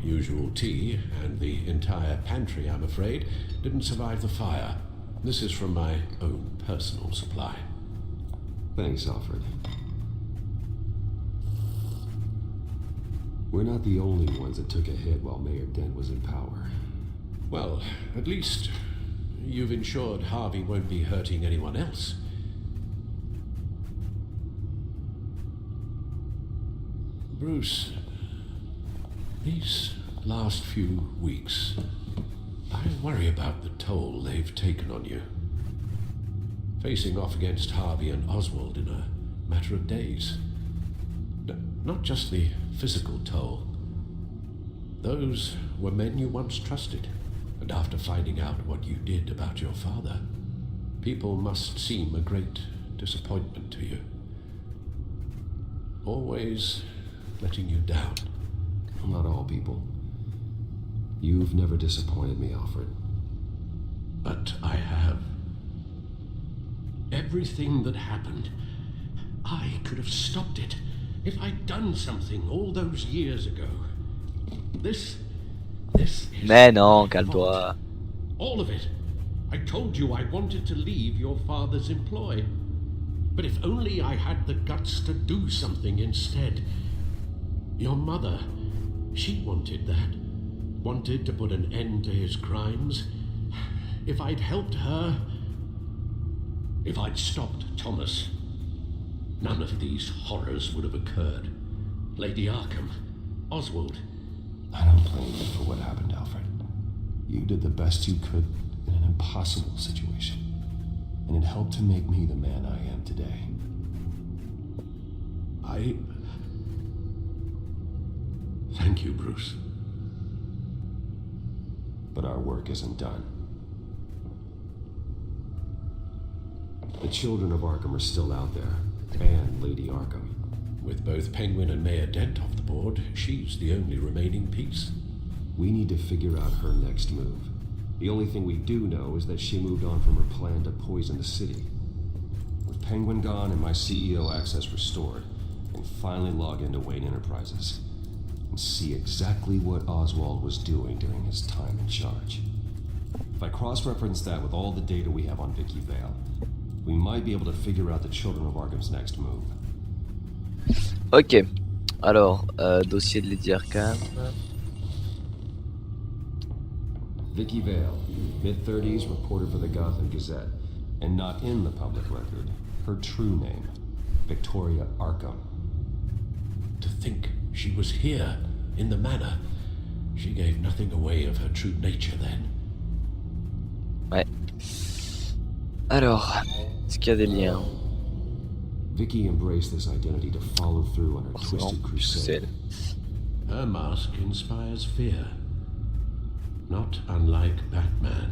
Your usual tea and the entire pantry, I'm afraid, didn't survive the fire. This is from my own personal supply. Thanks, Alfred. We're not the only ones that took a hit while Mayor Dent was in power. Well, at least you've ensured Harvey won't be hurting anyone else. Bruce, these last few weeks, I worry about the toll they've taken on you. Facing off against Harvey and Oswald in a matter of days. Not just the physical toll. Those were men you once trusted, and after finding out what you did about your father, people must seem a great disappointment to you. Always letting you down. Not all people. You've never disappointed me, Alfred. But I have. Everything that happened, I could have stopped it if I'd done something all those years ago. This is... Mais non, calme-toi. All of it. I told you I wanted to leave your father's employ. But if only I had the guts to do something instead. Your mother, she wanted that. Wanted to put an end to his crimes. If I'd helped her, if I'd stopped Thomas, none of these horrors would have occurred. Lady Arkham, Oswald. I don't blame you for what happened, Alfred. You did the best you could in an impossible situation. And it helped to make me the man I am today. Thank you, Bruce. But our work isn't done. The children of Arkham are still out there, and Lady Arkham. With both Penguin and Mayor Dent off the board, she's the only remaining piece. We need to figure out her next move. The only thing we do know is that she moved on from her plan to poison the city. With Penguin gone and my CEO access restored, I can finally log into Wayne Enterprises and see exactly what Oswald was doing during his time in charge. If I cross-reference that with all the data we have on Vicky Vale, we might be able to figure out the Children of Arkham's next move. Ok. Alors, dossier de Lady Arkham. Vicky Vale, mid-30s, reporter for the Gotham Gazette, and not in the public record, her true name, Victoria Arkham. To think she was here, in the manor. She gave nothing away of her true nature then. Ouais. Alors, est-ce qu'il y a des liens? Vicky embraced this identity to follow through on her twisted crusade. Her mask inspires fear. Not unlike Batman.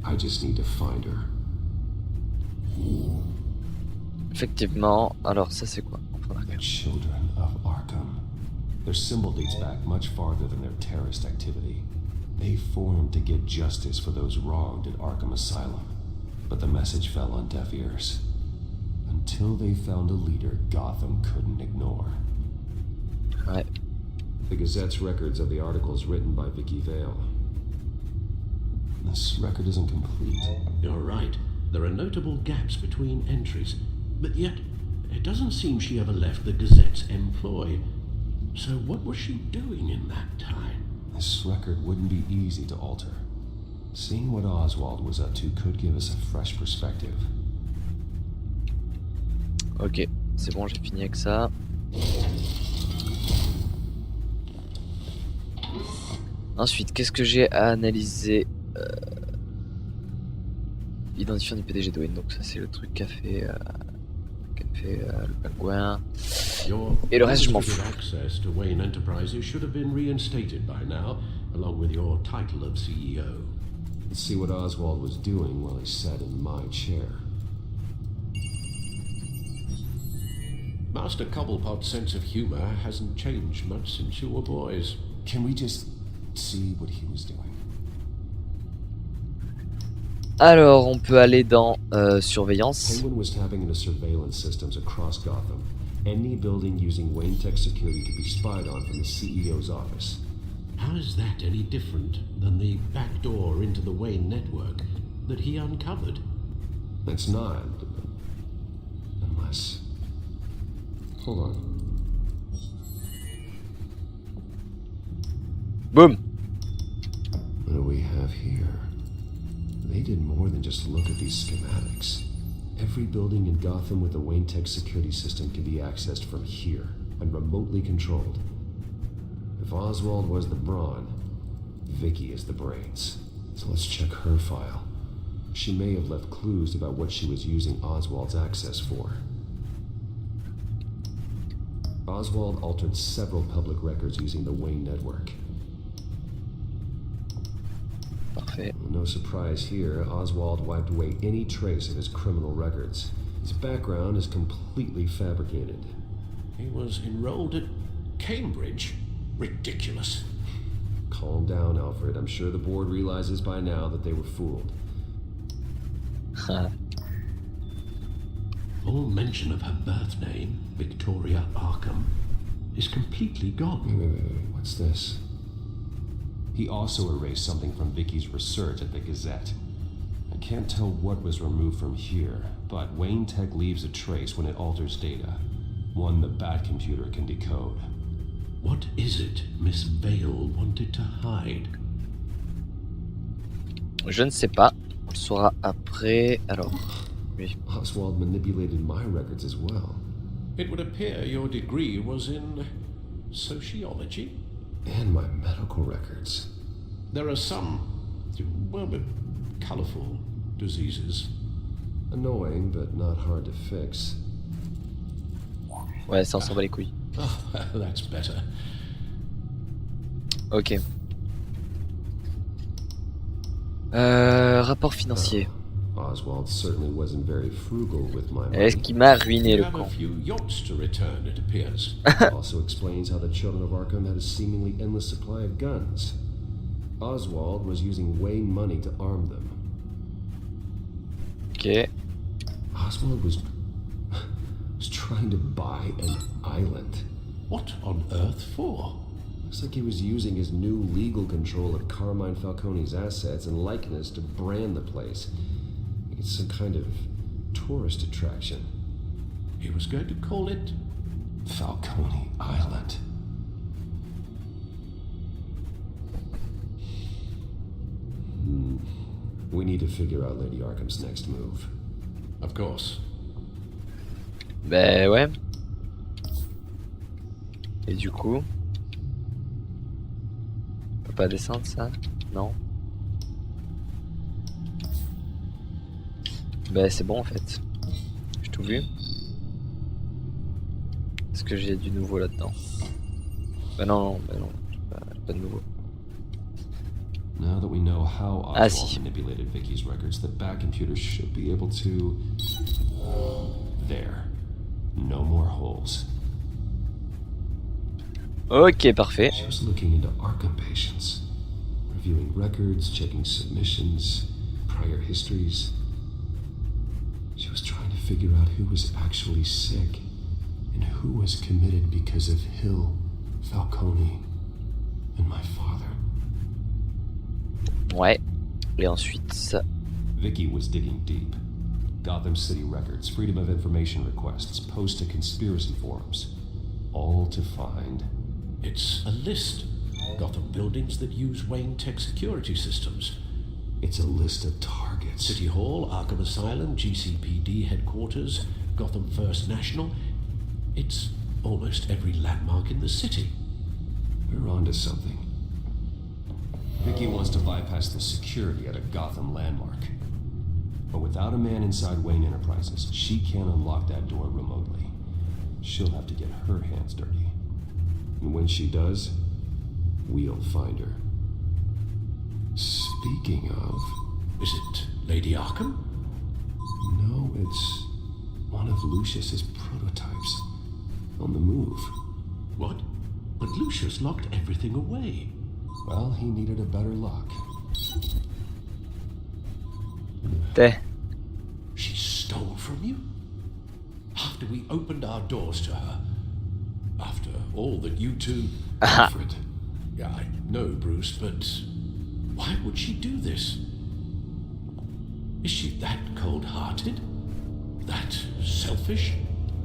I just need to find her. Effectivement, alors ça c'est quoi? The Children of Arkham. Their symbol dates back much farther than their terrorist activity. They formed to get justice for those wronged at Arkham Asylum. But the message fell on deaf ears. Until they found a leader Gotham couldn't ignore. Ouais. The Gazette's records of the articles written by Vicky Vale. This record isn't complete. You're right. There are notable gaps between entries. But yet, it doesn't seem she ever left the Gazette's employ. So what was she doing in that time? This record wouldn't be easy to alter. Seeing what Oswald was up to could give us a fresh perspective. Ok, c'est bon, j'ai fini avec ça. Ensuite, qu'est-ce que j'ai à analyser? Identifiant du PDG de Wayne, donc ça c'est le truc qu'a fait le pingouin. Et le reste, je m'en fous. Access to Wayne Enterprises should have been reinstated by now, along with your title of CEO. Let's see what Oswald was doing while he sat in my chair. Master Cobblepot's sense of humor hasn't changed much since you were boys. Can we just see what he was doing? Alors, on peut aller dans surveillance. Penguin was tapping into surveillance systems across Gotham, Any building using Wayne Tech security could be spied on from the CEO's office. How is that any different than the back door into the Wayne network that he uncovered? It's not. Unless... Hold on. Boom. What do we have here? They did more than just look at these schematics. Every building in Gotham with the Wayne Tech security system can be accessed from here and remotely controlled. If Oswald was the brawn, Vicky is the brains. So let's check her file. She may have left clues about what she was using Oswald's access for. Oswald altered several public records using the Wayne network. Parfait. No surprise here, Oswald wiped away any trace of his criminal records. His background is completely fabricated. He was enrolled at Cambridge. Ridiculous. Calm down, Alfred. I'm sure the board realizes by now that they were fooled. All mention of her birth name, Victoria Arkham, is completely gone. Wait. What's this? He also erased something from Vicky's research at the Gazette. I can't tell what was removed from here, but Wayne Tech leaves a trace when it alters data. One the Bat computer can decode. What is it Miss Vale wanted to hide? Je ne sais pas. On le saura après. Alors, oui. Oswald manipulated my records as well. It would appear your degree was in sociology. And my medical records. There are some, well, colorful diseases. Annoying, but not hard to fix. Ouais, ça on s'en bat les couilles. Oh, that's better. Ok. Rapport financier. Oswald certainly wasn't very frugal with my money. Est-ce qu'il m'a ruiné You le have a con? few yachts to return, it appears. Also explains how the children of Arkham had a seemingly endless supply of guns. Oswald was using Wayne money to arm them. Ok. Oswald was trying to buy an island. What on earth for? Looks like he was using his new legal control of Carmine Falcone's assets and likeness to brand the place. It's some kind of tourist attraction. He was going to call it Falcone Island. We need to figure out Lady Arkham's next move. Of course. Ben ouais. Et du coup... On peut pas descendre ça? Non. Ben c'est bon en fait. J'ai tout vu. Est-ce que j'ai du nouveau là-dedans? Ben non, j'ai pas de nouveau. Now that we know how Ah, Oswald si. manipulated Vicky's records, the Bat computer should be able to... There. No more holes. Ok, parfait. She was looking into Arkham patients, reviewing records, checking submissions, prior histories. She was trying to figure out who was actually sick and who was committed because of Hill, Falcone, and my father. Ouais. Et ensuite ça. Vicky was digging deep. Gotham City records, Freedom of Information requests, posts to conspiracy forums. All to find... It's a list. Gotham buildings that use Wayne Tech security systems. It's a list of targets. City Hall, Arkham Asylum, GCPD headquarters, Gotham First National. It's almost every landmark in the city. We're onto something. Vicky wants to bypass the security at a Gotham landmark. But without a man inside Wayne Enterprises, she can't unlock that door remotely. She'll have to get her hands dirty. And when she does, we'll find her. Speaking of... Is it Lady Arkham? No, it's one of Lucius's prototypes. On the move. What? But Lucius locked everything away. Well, he needed a better lock. T'es. She stole from you? Half after we opened our doors to her. After all that you two... Alfred. Yeah, I know, Bruce, but why would she do this? Is she that cold-hearted? That selfish?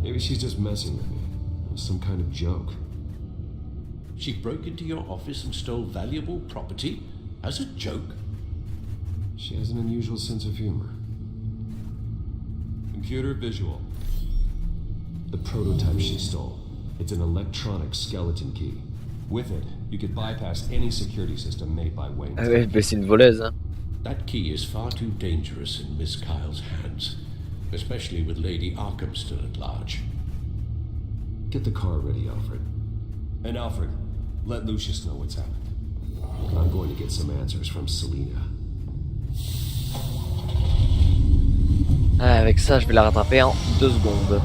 Maybe she's just messing with me. It was some kind of joke. She broke into your office and stole valuable property as a joke? She has an unusual sense of humor. Computer visual. The prototype she stole. It's an electronic skeleton key. With it, you could bypass any security system made by Wayne. Ah ouais, bah c'est une voleuse, hein. That key is far too dangerous in Miss Kyle's hands, especially with Lady Arkham still at large. Get the car ready, Alfred. And Alfred, let Lucius know what's happened. I'm going to get some answers from Selina. Ah, avec ça, je vais la rattraper en 2 secondes.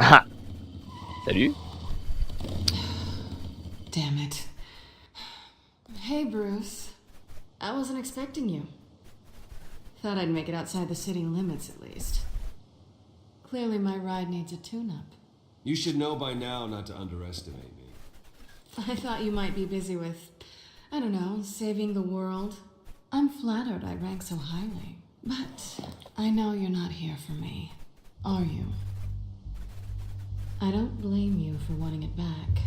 Ah! Salut! Damn it. Hey, Bruce. I wasn't expecting you. Thought I'd make it outside the city limits at least. Clearly my ride needs a tune-up. You should know by now not to underestimate me. I thought you might be busy with, I don't know, saving the world. I'm flattered I rank so highly. But I know you're not here for me, are you? I don't blame you for wanting it back.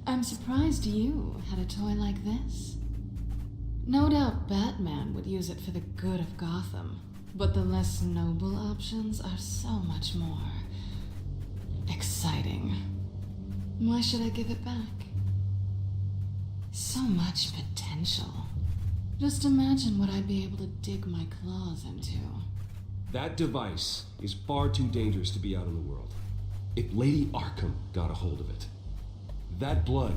I'm surprised you had a toy like this. No doubt Batman would use it for the good of Gotham, but the less noble options are so much more exciting. Why should I give it back? So much potential. Just imagine what I'd be able to dig my claws into. That device is far too dangerous to be out in the world. If Lady Arkham got a hold of it, that blood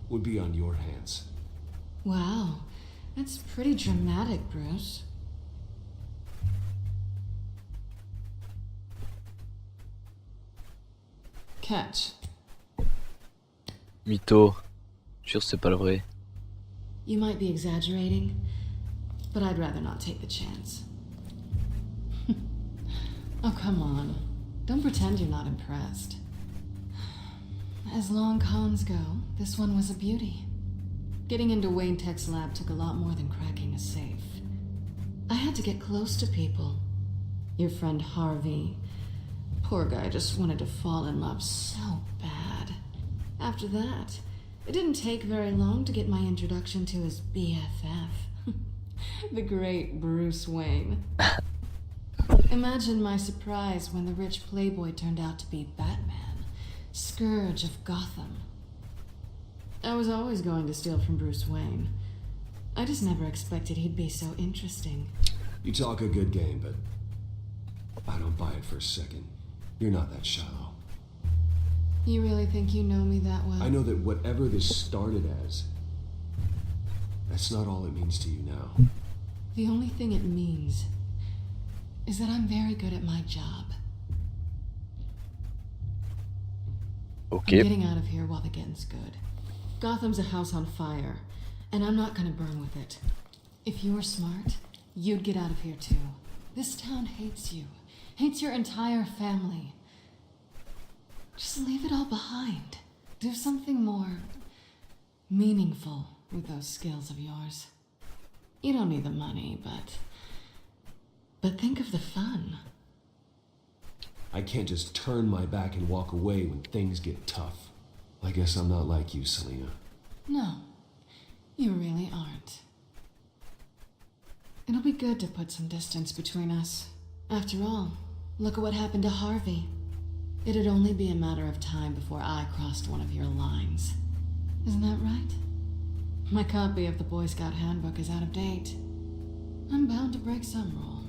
would be on your hands. Wow, that's pretty dramatic, Bruce. Catch. Mytho. Jure, c'est pas le vrai. You might be exaggerating, but I'd rather not take the chance. Oh, come on. Don't pretend you're not impressed. As long cons go, this one was a beauty. Getting into Wayne Tech's lab took a lot more than cracking a safe. I had to get close to people. Your friend Harvey. Poor guy just wanted to fall in love so bad. After that, it didn't take very long to get my introduction to his BFF. The great Bruce Wayne. Imagine my surprise when the rich playboy turned out to be Batman, scourge of Gotham. I was always going to steal from Bruce Wayne. I just never expected he'd be so interesting. You talk a good game, but I don't buy it for a second. You're not that shallow. You really think you know me that well? I know that whatever this started as, that's not all it means to you now. The only thing it means is that I'm very good at my job. Okay. I'm getting out of here while the getting's good. Gotham's a house on fire, and I'm not gonna burn with it. If you were smart, you'd get out of here too. This town hates you, hates your entire family. Just leave it all behind. Do something more meaningful with those skills of yours. You don't need the money, but think of the fun. I can't just turn my back and walk away when things get tough. I guess I'm not like you, Selina. No, you really aren't. It'll be good to put some distance between us. After all, look at what happened to Harvey. It'd only be a matter of time before I crossed one of your lines. Isn't that right? My copy of the Boy Scout Handbook is out of date. I'm bound to break some rule.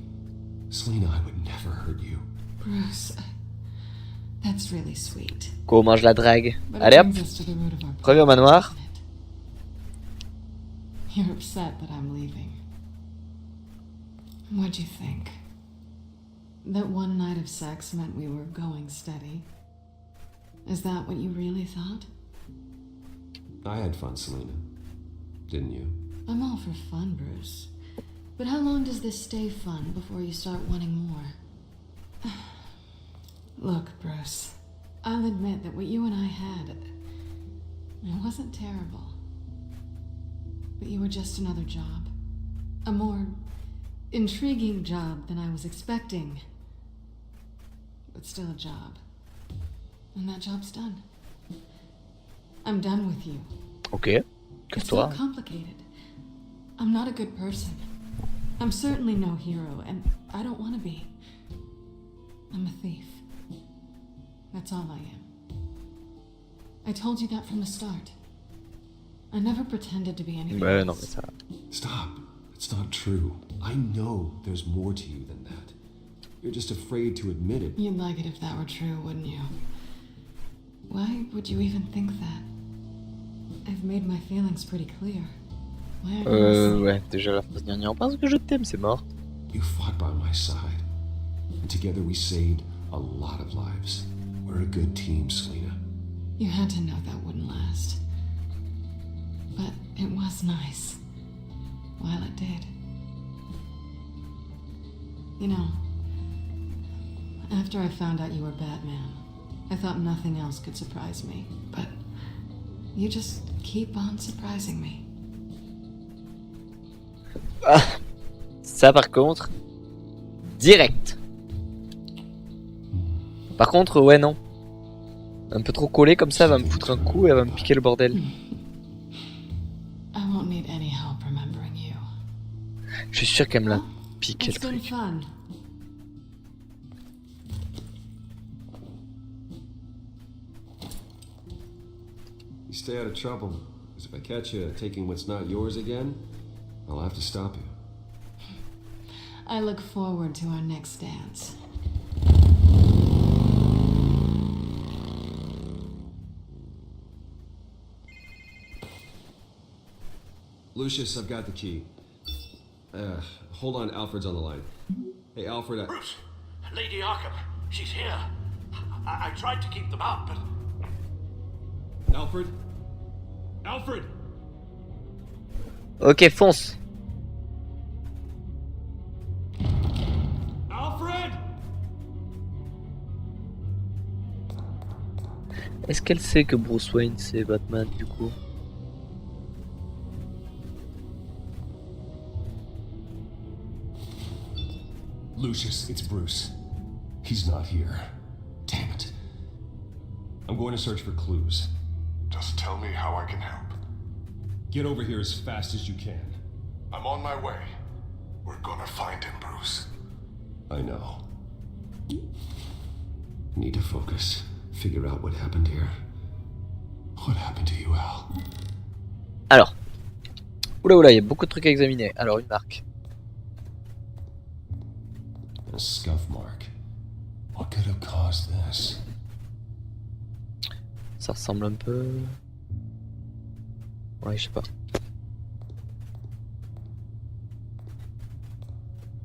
Selina, I would never hurt you. Bruce, that's really sweet. Comment je la drague? But Allez it hop, brings us to the root of our premier au problem, manoir. doesn't it? You're upset that I'm leaving. What'd you think? That one night of sex meant we were going steady. Is that what you really thought? I had fun, Selena. Didn't you? I'm all for fun, Bruce. But how long does this stay fun before you start wanting more? Look, Bruce, I'll admit that what you and I had, it wasn't terrible. But you were just another job. A more intriguing job than I was expecting. But still a job. And that job's done. I'm done with you. Ok, It's casse-toi. not complicated. I'm not a good person. I'm certainly no hero, and I don't want to be. I'm a thief. That's all I am. I told you that from the start. I never pretended to be anything Ouais, non, mais else. ça. Stop. It's not true. I know there's more to you than that. You're just afraid to admit it. You'd like it if that were true, wouldn't you? Why would you even think that? I've made my feelings pretty clear. Why aren't you listening? Ouais, déjà la phrase dernière. Parce que je t'aime, c'est mort. You fought by my side. And together we saved a lot of lives. We're a good team, Selena. You had to know that wouldn't last. But it was nice. While it did. You know, after I found out you were Batman, I thought nothing else could surprise me. But you just keep on surprising me. Ah, ça par contre, direct. Par contre, ouais, non. Un peu trop collé comme ça, elle va me foutre un coup et elle va me piquer le bordel. I won't need any help remembering you. Je suis sûr qu'elle me l'a Well, piqué le it's been truc. fun. You stay out of trouble. Because if I catch you taking what's not yours again, I'll have to stop you. I look forward to our next dance. Lucius, I've got the key. Hold on, Alfred's on the line. Hey, Alfred, Bruce, Lady Arkham, she's here. I tried to keep them out, but Alfred? Alfred! Ok, fonce. Alfred! Est-ce qu'elle sait que Bruce Wayne c'est Batman du coup? Lucius, it's Bruce. He's not here. Damn it. I'm going to search for clues. Just tell me how I can help. Get over here as fast as you can. I'm on my way. We're gonna find him, Bruce. I know. Need to focus. Figure out what happened here. What happened to you, Al? Alors. Oula, il y a beaucoup de trucs à examiner. Alors, une marque. A scuff mark. What could have caused this? Ça ressemble un peu... Ouais, je sais pas.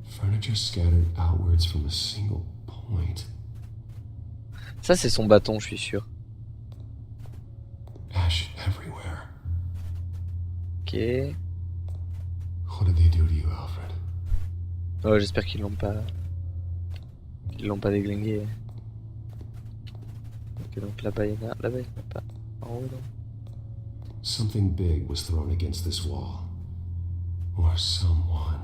Furniture scattered outwards from a single point. Ça, c'est son bâton, je suis sûr. Ash everywhere. Ok. What did they do to you, Alfred? Oh, j'espère qu'ils l'ont pas... Ils l'ont pas déglingué. Ok, donc là-bas, il y en a... Là-bas, il y en a pas. En haut, non. Something big was thrown against this wall. Or someone.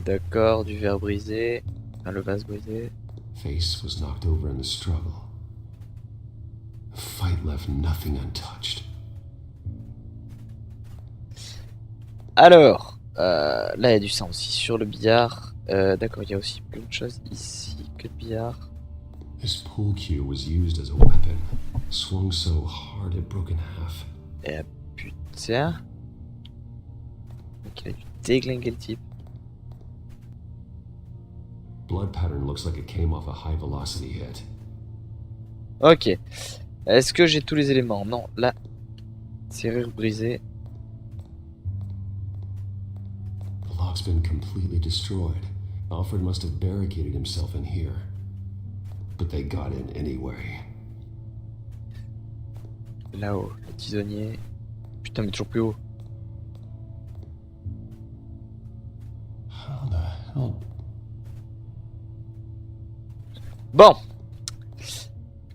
D'accord, du verre brisé. Enfin, le vase brisé. Face was knocked over in the struggle. The fight left nothing untouched. Alors, là, il y a du sang aussi sur le billard. D'accord, il y a aussi plein de choses ici que le billard. This pool cue was used as a weapon. Swung so hard it broke in half. Et putain. Donc il a dû déglinguer le type. Blood pattern looks like it came off a high velocity hit. Ok. Est-ce que j'ai tous les éléments? Non, là. Serrure brisée. The lock's been completely destroyed. Alfred must have barricaded himself in here. But they got in anyway. Là-haut, le tisonnier. Putain, mais toujours plus haut. How the hell? Bon.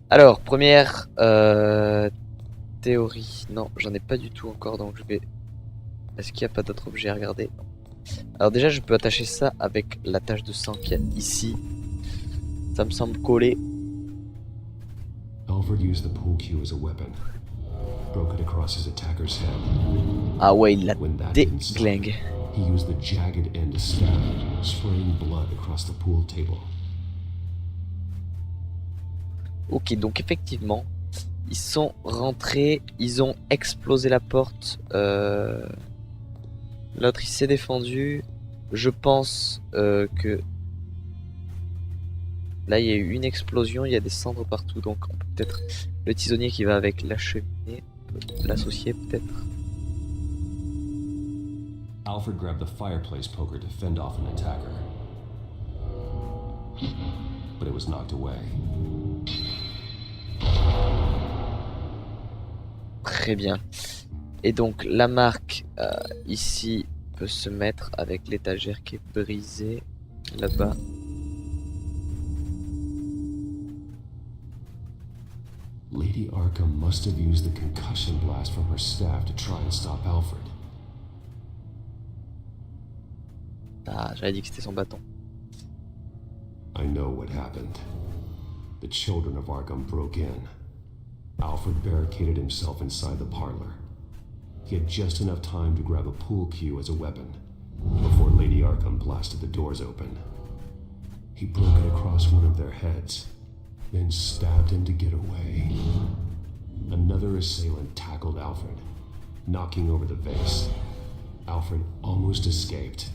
Alors, première théorie. Non, j'en ai pas du tout encore, donc je vais... Est-ce qu'il n'y a pas d'autres objets à regarder? Non. Alors déjà, je peux attacher ça avec la tache de sang qu'il y a ici. Ça me semble coller. Alfred used the pool cue as a weapon. Broke it across his attacker's head. Ah ouais, il la When that didn't stop, déglingue. he used the jagged end to stab, spraying blood across the pool table. Ok, donc effectivement, ils sont rentrés, ils ont explosé la porte. L'autre il s'est défendu. Je pense que là il y a eu une explosion, il y a des cendres partout, donc on peut peut-être le tisonnier qui va avec la cheminée, on peut l'associer peut-être. Alfred grabbed the fireplace poker to fend off an attacker. But it was knocked away. Très bien. Et donc la marque ici peut se mettre avec l'étagère qui est brisée là-bas. Lady Arkham must have used the concussion blast from her staff to try and stop Alfred. Ah, j'avais dit que c'était son bâton. I know what happened. The children of Arkham broke in. Alfred barricaded himself inside the parlor. He had just enough time to grab a pool cue as a weapon before Lady Arkham blasted the doors open. He broke it across one of their heads, then stabbed him to get away. Another assailant tackled Alfred, knocking over the vase. Alfred almost escaped,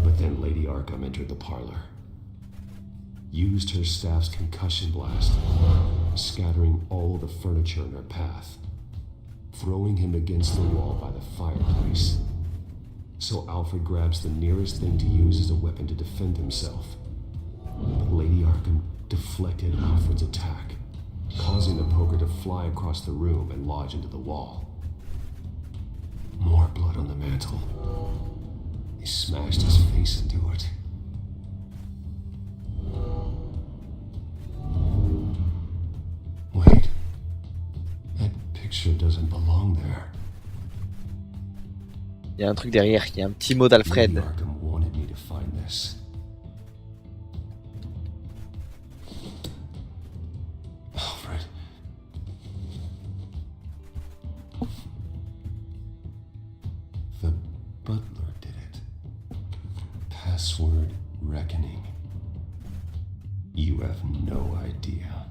but then Lady Arkham entered the parlor. Used her staff's concussion blast, scattering all the furniture in her path, throwing him against the wall by the fireplace. So Alfred grabs the nearest thing to use as a weapon to defend himself. But Lady Arkham deflected Alfred's attack, causing the poker to fly across the room and lodge into the wall. More blood on the mantle. He smashed his face into it. Wait. That picture doesn't belong there. Il y a un truc derrière, il y a un petit mot d'Alfred. Lady Arkham wanted me to find this. Alfred. The butler did it. Password reckoning. You have no idea.